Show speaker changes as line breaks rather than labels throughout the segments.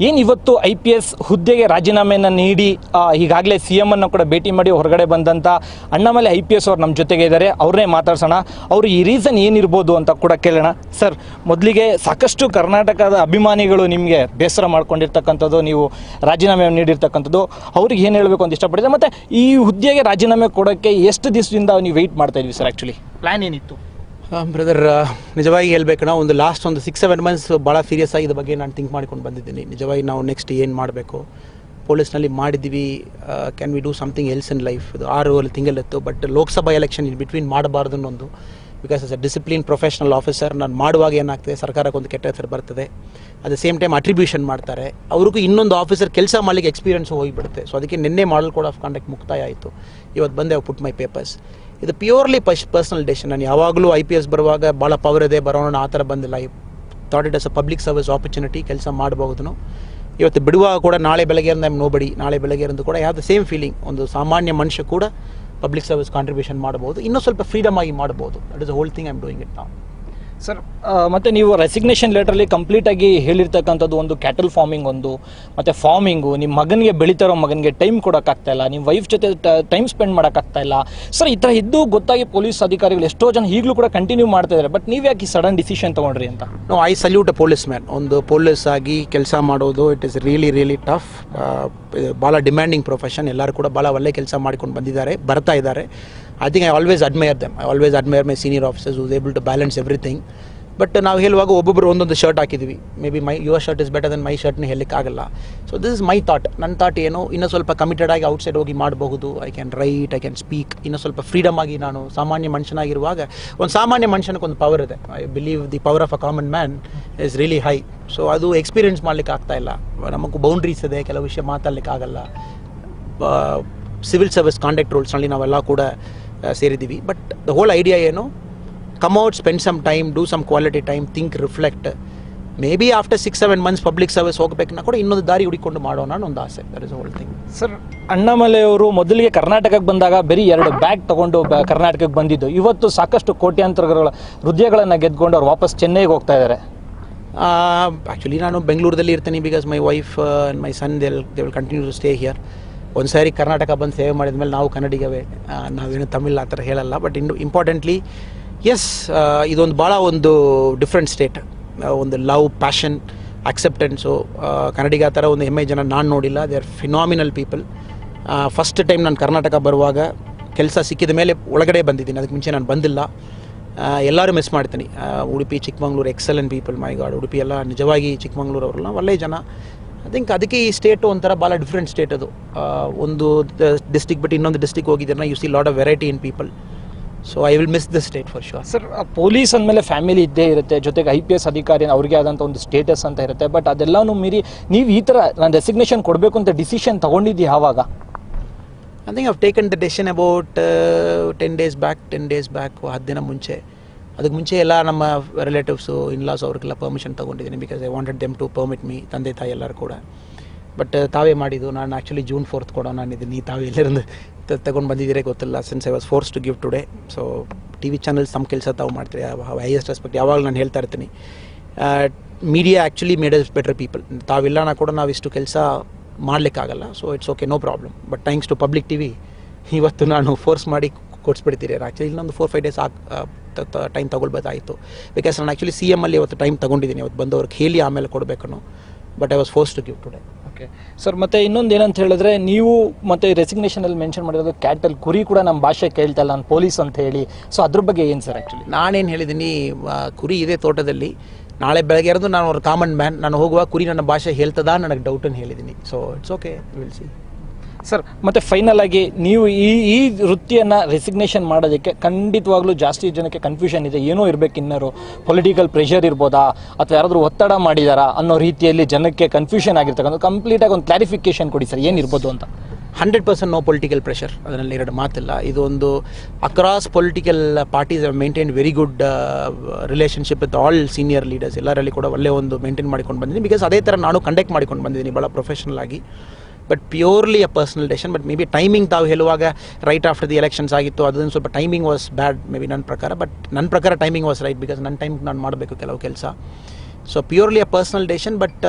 ಏನು ಇವತ್ತು IPS ಹುದ್ದೆಗೆ ರಾಜೀನಾಮೆಯನ್ನು ನೀಡಿ ಈಗಾಗಲೇ CM ಅನ್ನು ಕೂಡ ಭೇಟಿ ಮಾಡಿ ಹೊರಗಡೆ ಬಂದಂಥ ಅಣ್ಣಾಮಲೈ IPS ಅವರು ನಮ್ಮ ಜೊತೆಗೆ ಇದ್ದಾರೆ. ಅವ್ರನ್ನೇ ಮಾತಾಡ್ಸೋಣ. ಅವರು ಈ ರೀಸನ್ ಏನಿರ್ಬೋದು ಅಂತ ಕೂಡ ಕೇಳೋಣ. ಸರ್, ಮೊದಲಿಗೆ ಸಾಕಷ್ಟು ಕರ್ನಾಟಕದ ಅಭಿಮಾನಿಗಳು ನಿಮಗೆ ಬೇಸರ ಮಾಡ್ಕೊಂಡಿರ್ತಕ್ಕಂಥದ್ದು, ನೀವು ರಾಜೀನಾಮೆ ನೀಡಿರ್ತಕ್ಕಂಥದ್ದು, ಅವ್ರಿಗೆ ಏನು ಹೇಳಬೇಕು ಅಂತ ಇಷ್ಟಪಟ್ಟಿದೆ. ಮತ್ತು ಈ ಹುದ್ದೆಗೆ ರಾಜೀನಾಮೆ ಕೊಡೋಕ್ಕೆ ಎಷ್ಟು ದಿವಸದಿಂದ ನೀವು ವೆಯ್ಟ್ ಮಾಡ್ತಾ ಇದ್ವಿ ಸರ್? ಆ್ಯಕ್ಚುಲಿ ಪ್ಲ್ಯಾನ್ ಏನಿತ್ತು?
ಬ್ರದರ್, ನಿಜವಾಗಿ ಹೇಳ್ಬೇಕು, ನಾವು ಲಾಸ್ಟ್ 6-7 ಮಂತ್ಸ್ ಭಾಳ ಸೀರಿಯಸ್ ಆಗಿ ಇದ್ರ ಬಗ್ಗೆ ನಾನು ಥಿಂಕ್ ಮಾಡ್ಕೊಂಡು ಬಂದಿದ್ದೀನಿ. ನಿಜವಾಗಿ ನಾವು ನೆಕ್ಸ್ಟ್ ಏನು ಮಾಡಬೇಕು, ಪೊಲೀಸ್ನಲ್ಲಿ ಮಾಡಿದ್ವಿ, can we do something else in life. ಇದು 6 ತಿಂಗಳಿತ್ತು. But Lok Sabha election in between ಮಾಡಬಾರ್ದು ಅನ್ನೊಂದು, because as a discipline professional officer ನಾನು ಮಾಡುವಾಗ ಏನಾಗ್ತದೆ, ಸರ್ಕಾರಕ್ಕೆ ಒಂದು ಕೆಟ್ಟ ಹೆಸರು ಬರ್ತದೆ. At the same time attribution ಮಾಡ್ತಾರೆ, ಅವ್ರಿಗೂ ಇನ್ನೊಂದು ಆಫೀಸರ್ ಕೆಲಸ ಮಾಡಲಿಕ್ಕೆ ಎಕ್ಸ್ಪೀರಿಯನ್ಸ್ ಹೋಗಿಬಿಡುತ್ತೆ. ಸೊ ಅದಕ್ಕೆ ನಿನ್ನೆ ಮಾಡಲ್ ಕೋಡ್ ಆಫ್ ಕಾಂಡಕ್ಟ್ ಮುಕ್ತಾಯ ಆಯಿತು. ಇವತ್ತು ಬಂದೆ ಪುಟ್ ಮೈ ಪೇಪರ್ಸ್. ಇದು ಪ್ಯೂರ್ಲಿ ಪರ್ಸನಲ್ ಡೆಸಿಷನ್. ನಾನು ಯಾವಾಗಲೂ IPS ಬರುವಾಗ ಭಾಳ ಪವರ್ ಇದೆ, ಬರೋಣ ಆ ಥರ ಬಂದಿಲ್ಲ. I thought it as a public service opportunity, ಕೆಲಸ ಮಾಡಬಹುದು. ಇವತ್ತು ಬಿಡುವಾಗ ಕೂಡ ನಾಳೆ ಬೆಳಗ್ಗೆ ಐ ಆಮ್ ನೋಬಡಿ, ನಾಳೆ ಬೆಳಗ್ಗೆ ಕೂಡ ಯಾವ ದ ಸೇಮ್ ಫೀಲಿಂಗ್. ಒಂದು ಸಾಮಾನ್ಯ ಮನುಷ್ಯ ಕೂಡ ಪಬ್ಲಿಕ್ ಸರ್ವಿಸ್ ಕಾಂಟ್ರಿಬ್ಯೂಷನ್ ಮಾಡ್ಬೋದು, ಇನ್ನೂ ಸ್ವಲ್ಪ ಫ್ರೀಡಮ್ ಆಗಿ ಮಾಡ್ಬೋದು. That is the whole thing I am doing it now.
Sir, ಮತ್ತು ನೀವು ರೆಸಿಗ್ನೇಷನ್ ಲೆಟ್ರಲ್ಲಿ ಕಂಪ್ಲೀಟಾಗಿ ಹೇಳಿರ್ತಕ್ಕಂಥದ್ದು ಒಂದು ಕ್ಯಾಟಲ್ ಫಾರ್ಮಿಂಗ್ ಒಂದು, ಮತ್ತು ಫಾರ್ಮಿಂಗು, ನಿಮ್ಮ ಮಗನಿಗೆ ಬೆಳೀತಾರೋ ಮಗನಿಗೆ ಟೈಮ್ ಕೊಡೋಕ್ಕಾಗ್ತಾಯಿಲ್ಲ, ನಿಮ್ಮ ವೈಫ್ ಜೊತೆ ಟೈಮ್ ಸ್ಪೆಂಡ್ ಮಾಡೋಕ್ಕಾಗ್ತಾಯಿಲ್ಲ. ಸರ್, ಈ ಥರ ಇದ್ದು ಗೊತ್ತಾಗಿ ಪೊಲೀಸ್ ಅಧಿಕಾರಿಗಳು ಎಷ್ಟೋ ಜನ ಈಗಲೂ ಕೂಡ ಕಂಟಿನ್ಯೂ ಮಾಡ್ತಾ ಇದ್ದಾರೆ. ಬಟ್ ನೀವು ಯಾಕೆ ಈ ಸಡನ್ ಡಿಸಿಷನ್ ತೊಗೊಂಡ್ರಿ ಅಂತ?
No, I salute a policeman. ಒಂದು ಪೊಲೀಸ್ ಆಗಿ ಕೆಲಸ ಮಾಡೋದು ಇಟ್ ಈಸ್ ರಿಯಲಿ ಟಫ್. ಭಾಳ ಡಿಮ್ಯಾಂಡಿಂಗ್ ಪ್ರೊಫೆಷನ್. ಎಲ್ಲರೂ ಕೂಡ ಭಾಳ ಒಳ್ಳೆ ಕೆಲಸ ಮಾಡ್ಕೊಂಡು ಬಂದಿದ್ದಾರೆ, ಬರ್ತಾ ಇದ್ದಾರೆ. I think I always admire them. I always admire my senior officers who is able to balance everything. But ನಾವು ಹೇಳುವಾಗ ಒಬ್ಬೊಬ್ಬರು ಒಂದೊಂದು ಶರ್ಟ್ ಹಾಕಿದ್ವಿ. Maybe your shirt is better than my ಶರ್ಟ್ನ ಹೇಳಲಿಕ್ಕಾಗಲ್ಲ. So this is my thought. ನನ್ನ thought ಏನು, ಇನ್ನೂ ಸ್ವಲ್ಪ ಕಮಿಟೆಡ್ ಆಗಿ ಔಟ್ಸೈಡ್ ಹೋಗಿ ಮಾಡಬಹುದು. I can write, I can speak. ಇನ್ನೂ ಸ್ವಲ್ಪ ಫ್ರೀಡಮ್ ಆಗಿ ನಾನು ಸಾಮಾನ್ಯ ಮನುಷ್ಯನಾಗಿರುವಾಗ, ಒಂದು ಸಾಮಾನ್ಯ ಮನುಷ್ಯನಿಗೆ ಪವರ್ ಇದೆ. I believe the power of a common man is really high. So ಅದು ಎಕ್ಸ್ಪೀರಿಯನ್ಸ್ ಮಾಡ್ಲಿಕ್ಕೆ ಆಗ್ತಾ ಇಲ್ಲ. ನಮಗೂ ಬೌಂಡ್ರೀಸ್ ಇದೆ, ಕೆಲವು ವಿಷಯ ಮಾತಾಡ್ಲಿಕ್ಕೆ ಆಗಲ್ಲ. ಸಿವಿಲ್ ಸರ್ವಿಸ್ ಕಾಂಡಕ್ಟ್ ರೂಲ್ಸ್ನಲ್ಲಿ ನಾವೆಲ್ಲ ಕೂಡ ಸೇರಿದ್ದೀವಿ. ಬಟ್ ದ ಹೋಲ್ ಐಡಿಯಾ ಏನು, come out, spend some time, do some quality time, think, reflect. Maybe after 6-7 months public service ಹೋಗಬೇಕನ್ನ ಕೂಡ ಇನ್ನೊಂದು ದಾರಿ ಹುಡುಕೊಂಡು ಮಾಡೋಣ ಅನ್ನೋ ಒಂದು ಆಸೆ. That is whole thing.
Sir, Annamalai ಅವರು ಮೊದಲಿಗೆ ಕರ್ನಾಟಕಕ್ಕೆ ಬಂದಾಗ ಬರೀ 2 ಬ್ಯಾಗ್ ತೊಗೊಂಡು ಕರ್ನಾಟಕಕ್ಕೆ ಬಂದಿದ್ದು. ಇವತ್ತು ಸಾಕಷ್ಟು ಕೋಟ್ಯಾಂತರ ಹೃದಯಗಳನ್ನು ಗೆದ್ಕೊಂಡು ಅವ್ರು ವಾಪಸ್ ಚೆನ್ನೈಗೆ ಹೋಗ್ತಾ ಇದ್ದಾರೆ.
ಆ್ಯಕ್ಚುಲಿ ನಾನು ಬೆಂಗಳೂರಲ್ಲಿ ಇರ್ತೀನಿ, because my wife and my son they will continue to stay here. ಒಂದು ಸಾರಿ ಕರ್ನಾಟಕ ಬಂದು ಸೇವೆ ಮಾಡಿದ ಮೇಲೆ ನಾವು ಕನ್ನಡಿಗವೇ, ನಾವೇನು ತಮಿಳ್ ಆ ಥರ ಹೇಳಲ್ಲ. ಬಟ್ ಇಂಪಾರ್ಟೆಂಟ್ಲಿ ಎಸ್, ಇದೊಂದು ಭಾಳ ಒಂದು ಡಿಫ್ರೆಂಟ್ ಸ್ಟೇಟ್. ಒಂದು ಲವ್, ಪ್ಯಾಷನ್, ಅಕ್ಸೆಪ್ಟೆನ್ಸು. ಕನ್ನಡಿಗ ಆ ಥರ ಒಂದು ಹೆಮ್ಮೆ ಜನ ನಾನು ನೋಡಿಲ್ಲ. They are phenomenal people. First time ನಾನು ಕರ್ನಾಟಕ ಬರುವಾಗ ಕೆಲಸ ಸಿಕ್ಕಿದ ಮೇಲೆ ಒಳಗಡೆ ಬಂದಿದ್ದೀನಿ, ಅದಕ್ಕೆ ಮುಂಚೆ ನಾನು ಬಂದಿಲ್ಲ. ಎಲ್ಲರೂ ಮಿಸ್ ಮಾಡ್ತೀನಿ. Udupi, Chikmagalur, excellent people. My God, Udupi ಎಲ್ಲ ನಿಜವಾಗಿ, ಚಿಕ್ಕಮಂಗ್ಳೂರು ಅವರೆಲ್ಲ ಒಳ್ಳೆಯ ಜನ. ಐ ಥಿಂಕ್ ಅದಕ್ಕೆ ಈ ಸ್ಟೇಟು ಒಂಥರ ಭಾಳ ಡಿಫ್ರೆಂಟ್ ಸ್ಟೇಟ್. ಅದು ಒಂದು ಡಿಸ್ಟಿಕ್ ಬಿಟ್ಟು ಇನ್ನೊಂದು ಡಿಸ್ಟಿಕ್ ಹೋಗಿದ್ದೀರ, you see lot of variety in people. So I will miss the state for sure.
Sir, police ಅಂದಮೇಲೆ ಫ್ಯಾಮಿಲಿ ಇದ್ದೇ ಇರುತ್ತೆ, ಜೊತೆಗೆ IPS ಅಧಿಕಾರಿ ಅವ್ರಿಗೆ ಆದಂಥ ಒಂದು ಸ್ಟೇಟಸ್ ಅಂತ ಇರುತ್ತೆ. ಬಟ್ ಅದೆಲ್ಲನೂ ಮೀರಿ ನೀವು ಈ ಥರ ನಾನು ರೆಸಿಗ್ನೇಷನ್ ಕೊಡಬೇಕು ಅಂತ ಡಿಸಿಷನ್ ತೊಗೊಂಡಿದ್ದು ಯಾವಾಗ?
I think I've taken the decision about 10 days back. 10 days back, 10 ದಿನ ಮುಂಚೆ. ಅದಕ್ಕೆ ಮುಂಚೆ ಎಲ್ಲ ನಮ್ಮ ರಿಲೇಟಿವ್ಸು, ಇನ್ಲಾಸ್ ಅವ್ರಿಗೆಲ್ಲ ಪರ್ಮಿಷನ್ ತೊಗೊಂಡಿದ್ದೀನಿ, because I wanted them to permit me, ತಂದೆ ತಾಯಿ ಎಲ್ಲರೂ ಕೂಡ. ಬಟ್ ತಾವೇ ಮಾಡಿದ್ದು. ನಾನು ಆ್ಯಕ್ಚುಲಿ June 4th ಕೊಡೋಣ ಅಂದಿದ್ದೀನಿ. ತಾವೇ ಎಲ್ಲರಿಂದ ತಗೊಂಡು ಬಂದಿದ್ದೀರೇ ಗೊತ್ತಿಲ್ಲ. Since I was force to give today. So TV channels ನಮ್ಮ ಕೆಲಸ ತಾವು ಮಾಡ್ತೀರಿ, ಹೈಯೆಸ್ಟ್ ರೆಸ್ಪೆಕ್ಟ್ ಯಾವಾಗಲೂ ನಾನು ಹೇಳ್ತಾ ಇರ್ತೀನಿ. Media actually made us better people. ತಾವಿಲ್ಲನ ಕೂಡ ನಾವು ಇಷ್ಟು ಕೆಲಸ ಮಾಡಲಿಕ್ಕಾಗಲ್ಲ. So it's okay, no problem. But thanks to public TV ಇವತ್ತು ನಾನು ಫೋರ್ಸ್ ಮಾಡಿ ಕೊಡಿಸ್ಬಿಡ್ತೀರಿ. ಆ್ಯಕ್ಚುಲಿ ಇನ್ನೊಂದು 4-5 days ಟೈಮ್ ತೊಗೊಳ್ಬೇಕಾಯಿತು. ಬಿಕಾಸ್ ನಾನು ಆ್ಯಕ್ಚುಲಿ CM ಅಲ್ಲಿ ಇವತ್ತು ಟೈಮ್ ತೊಗೊಂಡಿದ್ದೀನಿ. ಇವತ್ತು ಬಂದವ್ರಿಗೆ ಹೇಳಿ ಆಮೇಲೆ ಕೊಡಬೇಕನ್ನು. But I was force to give today.
Okay sir, ಮತ್ತು ಇನ್ನೊಂದು ಏನಂತ ಹೇಳಿದ್ರೆ, ನೀವು ಮತ್ತು ರೆಸಿಗ್ನೇಷನಲ್ಲಿ ಮೆನ್ಷನ್ ಮಾಡಿರೋದು ಕ್ಯಾಟಲ್, ಕುರಿ ಕೂಡ ನಮ್ಮ ಭಾಷೆ ಕೇಳ್ತಾ ಇಲ್ಲ, ನಾನು ಪೊಲೀಸ್ ಅಂತ ಹೇಳಿ. ಸೊ ಅದ್ರ ಬಗ್ಗೆ ಏನು ಸರ್? ಆ್ಯಕ್ಚುಲಿ
ನಾನೇನು ಹೇಳಿದ್ದೀನಿ, ಕುರಿ ಇದೆ ತೋಟದಲ್ಲಿ. ನಾಳೆ ಬೆಳಗ್ಗೆ ಇರೋದು ನಾನು ಅವ್ರ ಕಾಮನ್ ಮ್ಯಾನ್. ನಾನು ಹೋಗುವ ಕುರಿ ನನ್ನ ಭಾಷೆ ಹೇಳ್ತದಾ ನನಗೆ ಡೌಟನ್ನು ಹೇಳಿದ್ದೀನಿ. So it's okay, will see.
Sir, ಮತ್ತು ಫೈನಲ್ ಆಗಿ ನೀವು ಈ ವೃತ್ತಿಯನ್ನು ರೆಸಿಗ್ನೇಷನ್ ಮಾಡೋದಕ್ಕೆ ಖಂಡಿತವಾಗ್ಲೂ ಜಾಸ್ತಿ ಜನಕ್ಕೆ ಕನ್ಫ್ಯೂಷನ್ ಇದೆ. ಏನೋ ಇರಬೇಕು, ಇನ್ನರು ಪೊಲಿಟಿಕಲ್ ಪ್ರೆಷರ್ ಇರ್ಬೋದಾ, ಅಥವಾ ಯಾರಾದರೂ ಒತ್ತಡ ಮಾಡಿದಾರಾ ಅನ್ನೋ ರೀತಿಯಲ್ಲಿ ಜನಕ್ಕೆ ಕನ್ಫ್ಯೂಷನ್ ಆಗಿರ್ತಕ್ಕಂಥ. ಕಂಪ್ಲೀಟಾಗಿ ಒಂದು ಕ್ಲಾರಿಫಿಕೇಶನ್ ಕೊಡಿ ಸರ್, ಏನಿರ್ಬೋದು ಅಂತ.
100% ನೋ ಪೊಲಿಟಿಕಲ್ ಪ್ರೆಷರ್, ಅದರಲ್ಲಿ 2 ಮಾತಿಲ್ಲ. ಇದೊಂದು across political parties have maintain very good relationship with all senior leaders. ಎಲ್ಲರಲ್ಲಿ ಕೂಡ ಒಳ್ಳೆ ಒಂದು ಮೇಂಟೈನ್ ಮಾಡ್ಕೊಂಡು ಬಂದಿದ್ದೀನಿ. ಬಿಕಾಸ್ ಅದೇ ಥರ ನಾನು ಕಂಡಕ್ಟ್ ಮಾಡ್ಕೊಂಡು ಬಂದಿದ್ದೀನಿ ಭಾಳ ಪ್ರೊಫೆಷನಲ್ ಆಗಿ. But purely a personal decision. But may be timing ತಾವು ಹೇಳುವಾಗ ರೈಟ್ ಆಫ್ಟರ್ ದಿ ಎಲೆಕ್ಷನ್ಸ್ ಆಗಿತ್ತು, ಅದನ್ನು ಸ್ವಲ್ಪ timing was bad may be ನನ್ನ ಪ್ರಕಾರ. ಬಟ್ ನನ್ನ ಪ್ರಕಾರ ಟೈಮಿಂಗ್ ವಾಸ್ ರೈಟ್, ಬಿಕಾಸ್ ನನ್ನ ಟೈಮ್ ನಾನು ಮಾಡಬೇಕು ಕೆಲವು ಕೆಲಸ. So purely a personal decision. But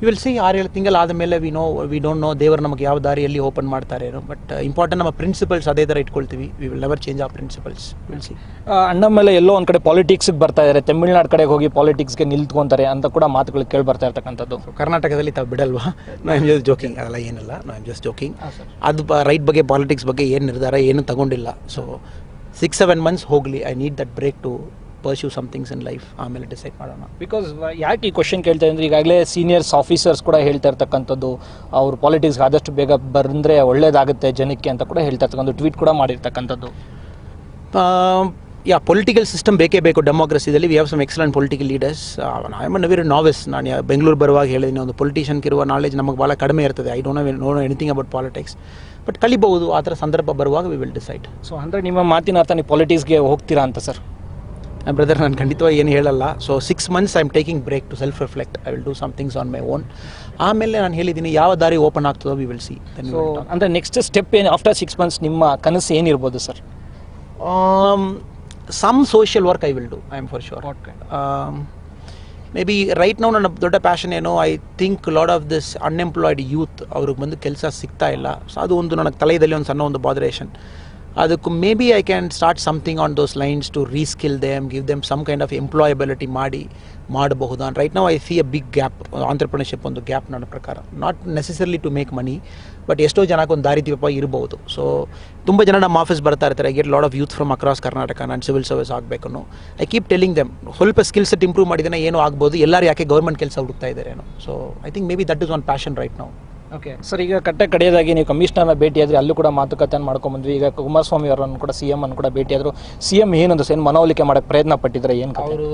will see 6-7 ತಿಂಗಳು ಆದಮೇಲೆ ವಿ ಡೋಂಟ್ ನೋ ದೇವರು ನಮಗೆ ಯಾವ ದಾರಿಯಲ್ಲಿ ಓಪನ್ ಮಾಡ್ತಾರೆ ಏನೋ. ಬಟ್ ಇಂಪಾರ್ಟೆಂಟ್ ನಮ್ಮ ಪ್ರಿನ್ಸಿಪಲ್ಸ್ ಅದೇ ಥರ ಇಟ್ಕೊಳ್ತೀವಿ. We will never change our principles. Will see.
Annamalai ಎಲ್ಲೋ ಒಂದು ಕಡೆ ಪಾಲಿಟಿಕ್ಸ್ಗೆ ಬರ್ತಾ ಇದ್ದಾರೆ, ತಮಿಳ್ನಾಡು ಕಡೆಗೆ ಹೋಗಿ ಪಾಲಿಟಿಕ್ಸ್ಗೆ ನಿಲ್ತ್ಕೊಂತಾರೆ ಅಂತ ಕೂಡ ಮಾತುಗಳು ಕೇಳಿ ಬರ್ತಾ ಇರ್ತಕ್ಕಂಥದ್ದು.
ಕರ್ನಾಟಕದಲ್ಲಿ ತಾವು ಬಿಡಲ್ವಾ? No I'm just joking. ಅದೆಲ್ಲ ಏನಿಲ್ಲ, ನೋ ಐಮ್ ಜಸ್ಟ್ ಜೋಕಿಂಗ್. ಅದು ರೈಟ್ ಬಗ್ಗೆ ಪಾಲಿಟಿಕ್ಸ್ ಬಗ್ಗೆ ಏನು ನಿರ್ಧಾರ ಏನು ತಗೊಂಡಿಲ್ಲ. ಸೊ 6-7 ಮಂತ್ಸ್ ಹೋಗಲಿ. I need that break to pursue somethings in life, ಆಮೇಲೆ ಡಿಸೈಡ್ ಮಾಡೋಣ.
ಬಿಕಾಸ್ ಯಾಕೆ ಈ ಕ್ವಶನ್ ಕೇಳ್ತಾ ಅಂದರೆ ಈಗಾಗಲೇ ಸೀನಿಯರ್ಸ್ ಆಫೀಸರ್ಸ್ ಕೂಡ ಹೇಳ್ತಾ ಇರ್ತಕ್ಕಂಥದ್ದು, ಅವರು ಪಾಲಿಟಿಕ್ಸ್ಗೆ ಆದಷ್ಟು ಬೇಗ ಬಂದರೆ ಒಳ್ಳೇದಾಗುತ್ತೆ ಜನಕ್ಕೆ ಅಂತ ಕೂಡ ಹೇಳ್ತಾ ಇರ್ತಕ್ಕಂಥ ಟ್ವೀಟ್ ಕೂಡ ಮಾಡಿರ್ತಕ್ಕಂಥದ್ದು.
ಪೊಲಿಟಿಕಲ್ ಸಿಸ್ಟಮ್ ಬೇಕೇ ಬೇಕು ಡೆಮೋಕ್ರಸಿದಲ್ಲಿ. We have some excellent political leaders. I am very novice. ನಾನು ಬೆಂಗಳೂರು ಬರುವಾಗ ಹೇಳಿದ್ದೀನಿ, ಒಂದು ಪೊಲಿಟಿಷಿಯನ್ಗಿರುವ ನಾಲೆಜ್ ನಮಗೆ ಭಾಳ ಕಡಿಮೆ ಇರ್ತದೆ. I don't know anything about politics. But ಕಲಿಬಹುದು. ಆ ಥರ ಸಂದರ್ಭ ಬರುವಾಗ ವಿ ವಿಲ್ ಡಿಸೈಡ್.
ಸೊ ಅಂದರೆ ನಿಮ್ಮ ಮಾತಿನ ಅರ್ಥ ನೀವು ಪಾಲಿಟಿಕ್ಸ್ಗೆ ಹೋಗ್ತೀರಾ ಅಂತ ಸರ್?
ಬ್ರದರ್, ನಾನು ಖಂಡಿತವಾಗಿ ಏನು ಹೇಳಲ್ಲ. So 6 months I am taking break to self reflect. I will do some things on my own. ಆಮೇಲೆ ನಾನು ಹೇಳಿದ್ದೀನಿ ಯಾವ ದಾರಿ ಓಪನ್ ಆಗ್ತದೋ ವಿ ವಿಲ್ ಸಿ.
ಸೊ ಅಂದರೆ ನೆಕ್ಸ್ಟ್ ಸ್ಟೆಪ್ ಏನು ಆಫ್ಟರ್ 6 ಮಂತ್ಸ್ ನಿಮ್ಮ ಕನಸು ಏನಿರ್ಬೋದು sir?
Some social work I will do. I am for sure. Maybe right ನಾವು ನನ್ನ ದೊಡ್ಡ ಪ್ಯಾಷನ್ ಏನು, I think lot of this unemployed youth ಅವ್ರಿಗೆ ಬಂದು ಕೆಲಸ ಸಿಗ್ತಾ ಇಲ್ಲ. ಸೊ ಅದು ಒಂದು ನನಗೆ ತಲೆಯಲ್ಲಿ ಒಂದು ಸಣ್ಣ ಒಂದು ಬಾದರೇಷನ್. ಅದಕ್ಕೂ maybe I can start something on those lines to reskill them, give them some kind of employability ಮಾಡಬಹುದು. ಆ್ಯಂಡ್ ರೈಟ್ ನಾವು I see a big gap. Entrepreneurship ಒಂದು ಗ್ಯಾಪ್ ನನ್ನ ಪ್ರಕಾರ. Not necessarily to make money, but ಎಷ್ಟೋ ಜನಕ್ಕೆ ಒಂದು ದಾರಿದೀಪ ಇರ್ಬೋದು. So ತುಂಬ ಜನ ನಮ್ಮ ಆಫೀಸ್ ಬರ್ತಾ ಇರ್ತಾರೆ. I get lot of youth from across Karnataka. ನಾನು ಸಿವಿಲ್ ಸರ್ವಿಸ್ ಆಗಬೇಕು. ಐ ಕೀಪ್ ಟೆಲಿಂಗ್ ದೆಮ್ ಸ್ವಲ್ಪ ಸ್ಕಿಲ್ ಸೆಟ್ ಇಂಪ್ರೂವ್ ಮಾಡಿದ್ರೆ ಏನೋ ಆಗ್ಬೋದು. ಎಲ್ಲರೂ ಯಾಕೆ ಗೌರ್ಮೆಂಟ್ ಕೆಲಸ ಹುಡುಕ್ತಾ ಇದ್ದಾರೇನೋ. So I think maybe that is one passion right ನಾವು.
ಓಕೆ ಸರ್, ಈಗ ಕಡೆಯದಾಗಿ ನೀವು ಕಮಿಷನರ್ನ ಭೇಟಿಯಾದರೆ ಅಲ್ಲೂ ಕೂಡ ಮಾತುಕತೆಯನ್ನು ಮಾಡ್ಕೊಂಡ್ಬಂದ್ವಿ. ಈಗ ಕುಮಾರಸ್ವಾಮಿ ಅವರನ್ನು ಕೂಡ CM ಅನ್ನು ಕೂಡ ಭೇಟಿಯಾದರು. CM ಏನಂದ್ರೆ ಏನು ಮನವೊಲಿಕೆ ಮಾಡೋಕ್ಕೆ ಪ್ರಯತ್ನ ಪಟ್ಟಿದ್ದಾರೆ? ಏನು
ಅವರು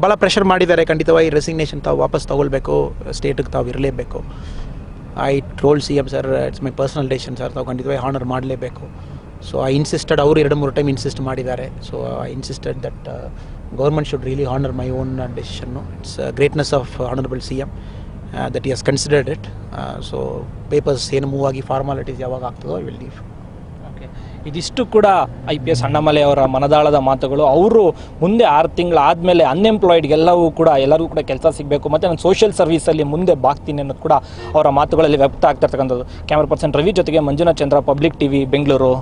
ಭಾಳ ಪ್ರೆಷರ್ ಮಾಡಿದ್ದಾರೆ. ಖಂಡಿತವಾಗಿ ರೆಸಿಗ್ನೇಷನ್ ತಾವು ವಾಪಸ್ ತೊಗೊಳ್ಬೇಕು, ಸ್ಟೇಟಿಗೆ ತಾವು ಇರಲೇಬೇಕು. I told CM sir, it's my personal decision sir, ತಾವು ಖಂಡಿತವಾಗಿ ಹಾನರ್ ಮಾಡಲೇಬೇಕು. So I insisted. ಅವರು 2-3 ಟೈಮ್ ಇನ್ಸಿಸ್ಟ್ ಮಾಡಿದ್ದಾರೆ. So I insisted that government should really honour my own ಡೆಸಿಷನ್ನು. It's greatness of honourable CM that he has considered it. So papers ಏನು move ಆಗಿ formalities ಯಾವಾಗ ಆಗ್ತದೋ ಐ ವಿಲ್ ಲೀವ್.
ಓಕೆ, ಇದಿಷ್ಟು ಕೂಡ IPS Annamalai ಅವರ ಮನದಾಳದ ಮಾತುಗಳು. ಅವರು ಮುಂದೆ 6 ತಿಂಗಳು ಆದಮೇಲೆ ಅನ್ಎಂಪ್ಲಾಯ್ಡ್ಗೆಲ್ಲವೂ ಕೂಡ ಎಲ್ಲರಿಗೂ ಕೂಡ ಕೆಲಸ ಸಿಗಬೇಕು ಮತ್ತು ನಾನು ಸೋಷಿಯಲ್ ಸರ್ವಿಸಲ್ಲಿ ಮುಂದೆ ಬಾಗ್ತೀನಿ ಅನ್ನೋದು ಕೂಡ ಅವರ ಮಾತುಗಳಲ್ಲಿ ವ್ಯಕ್ತ ಆಗ್ತಾ ಇರ್ತಕ್ಕಂಥದ್ದು. ಕ್ಯಾಮ್ರಾ ಪರ್ಸನ್ ರವಿ ಜೊತೆಗೆ ಮಂಜುನಾಥ್ ಚಂದ್ರ, ಪಬ್ಲಿಕ್ TV, ಬೆಂಗಳೂರು.